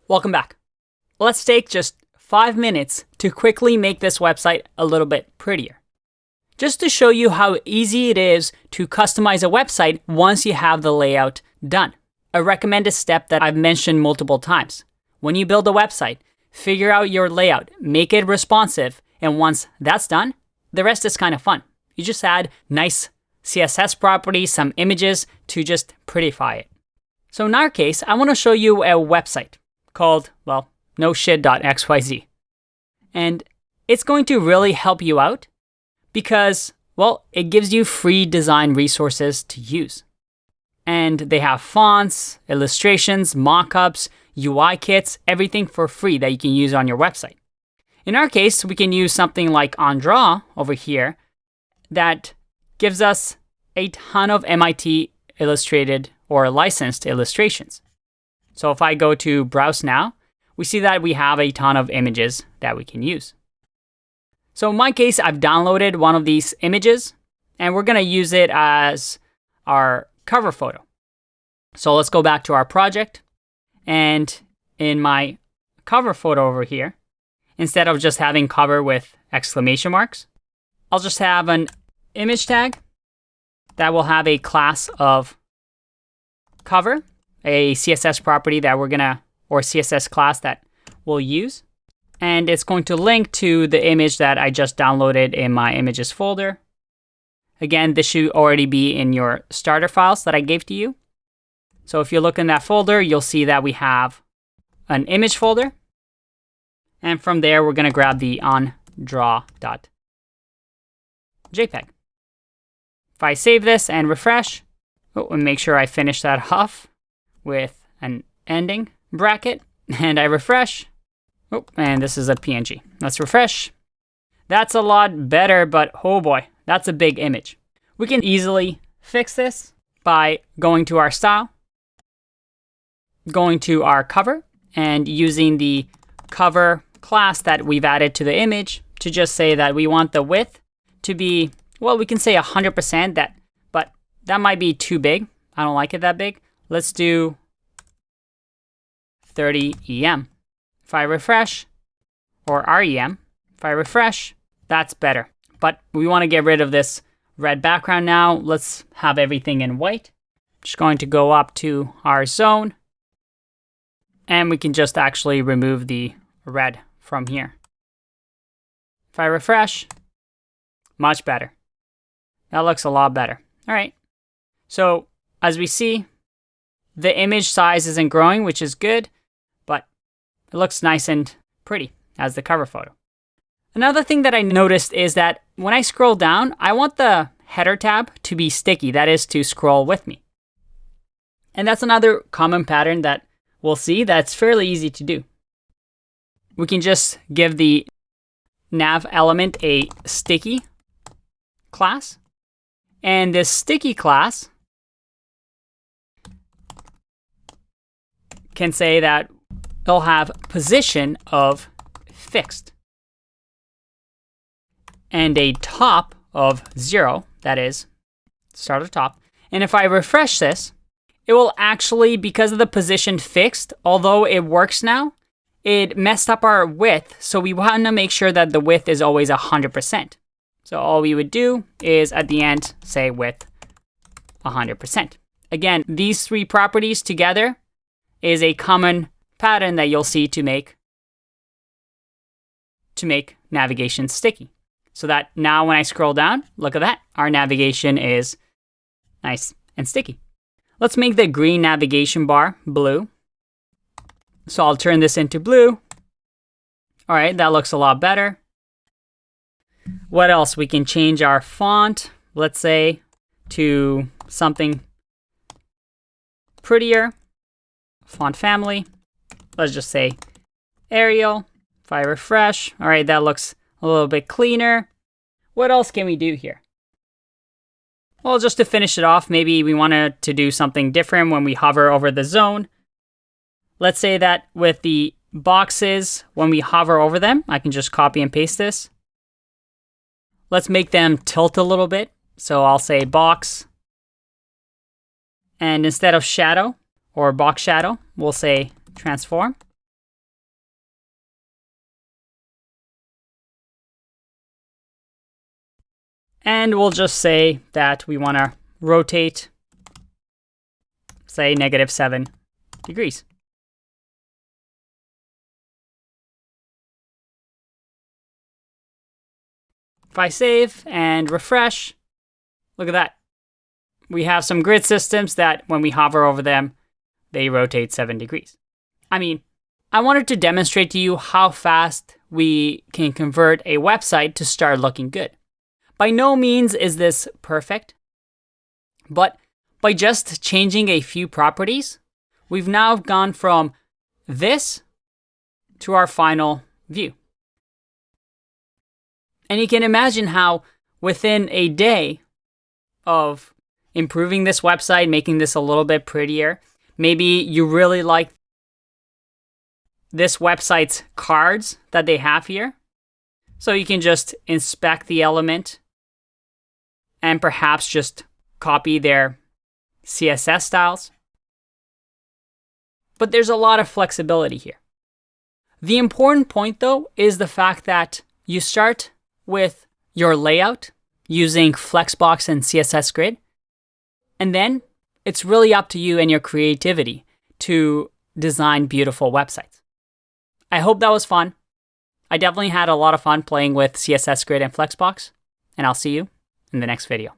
Welcome back. Let's take just 5 minutes to quickly make this website a little bit prettier. Just to show you how easy it is to customize a website once you have the layout done. A recommended step that I've mentioned multiple times. When you build a website, figure out your layout, make it responsive, and once that's done, the rest is kind of fun. You just add nice CSS properties, some images to just prettify it. So in our case, I want to show you a website called, well, noshit.xyz. And it's going to really help you out because, well, it gives you free design resources to use. And they have fonts, illustrations, mockups, UI kits, everything for free that you can use on your website. In our case, we can use something like OnDraw over here that gives us a ton of MIT illustrated or licensed illustrations. So if I go to Browse Now, we see that we have a ton of images that we can use. So in my case, I've downloaded one of these images, and we're going to use it as our cover photo. So let's go back to our project. And in my cover photo over here, instead of just having cover with exclamation marks, I'll just have an image tag that will have a class of cover, a CSS property that we're gonna, or CSS class that we'll use. And it's going to link to the image that I just downloaded in my images folder. Again, this should already be in your starter files that I gave to you. So if you look in that folder, you'll see that we have an image folder. And from there, we're gonna grab the onDraw.jpg. If I save this and refresh, and make sure I finish that off with an ending bracket, and I refresh, and this is a PNG. Let's refresh. That's a lot better, but oh boy, that's a big image. We can easily fix this by going to our style, going to our cover, and using the cover class that we've added to the image to just say that we want the width to be, well, we can say 100%, but that might be too big. I don't like it that big. Let's do 30 EM. If I refresh, or REM, if I refresh, that's better. But we want to get rid of this red background now. Let's have everything in white. Just going to go up to our zone, and we can just actually remove the red from here. If I refresh, much better. That looks a lot better. All right. So as we see, the image size isn't growing, which is good, but it looks nice and pretty as the cover photo. Another thing that I noticed is that when I scroll down, I want the header tab to be sticky. That is to scroll with me. And that's another common pattern that we'll see that's fairly easy to do. We can just give the nav element a sticky class. And this sticky class can say that it'll have position of fixed and a top of 0, that is, start at the top. And if I refresh this, it will actually, because of the position fixed, although it works now, it messed up our width. So we want to make sure that the width is always 100%. So all we would do is at the end say width 100%. Again, these three properties together is a common pattern that you'll see to make navigation sticky. So that now when I scroll down, look at that, our navigation is nice and sticky. Let's make the green navigation bar blue. So I'll turn this into blue. All right, that looks a lot better. What else? We can change our font, let's say, to something prettier. Font family. Let's just say Arial. If I refresh, all right, that looks a little bit cleaner. What else can we do here? Well, just to finish it off, maybe we wanted to do something different when we hover over the zone. Let's say that with the boxes, when we hover over them, I can just copy and paste this. Let's make them tilt a little bit. So I'll say box. And instead of shadow or box shadow, we'll say transform. And we'll just say that we want to rotate, say, -7 degrees. If I save and refresh, look at that. We have some grid systems that when we hover over them, they rotate 7 degrees. I mean, I wanted to demonstrate to you how fast we can convert a website to start looking good. By no means is this perfect, but by just changing a few properties, we've now gone from this to our final view. And you can imagine how within a day of improving this website, making this a little bit prettier, maybe you really like this website's cards that they have here. So you can just inspect the element and perhaps just copy their CSS styles. But there's a lot of flexibility here. The important point, though, is the fact that you start with your layout using Flexbox and CSS Grid, and then it's really up to you and your creativity to design beautiful websites. I hope that was fun. I definitely had a lot of fun playing with CSS Grid and Flexbox, and I'll see you in the next video.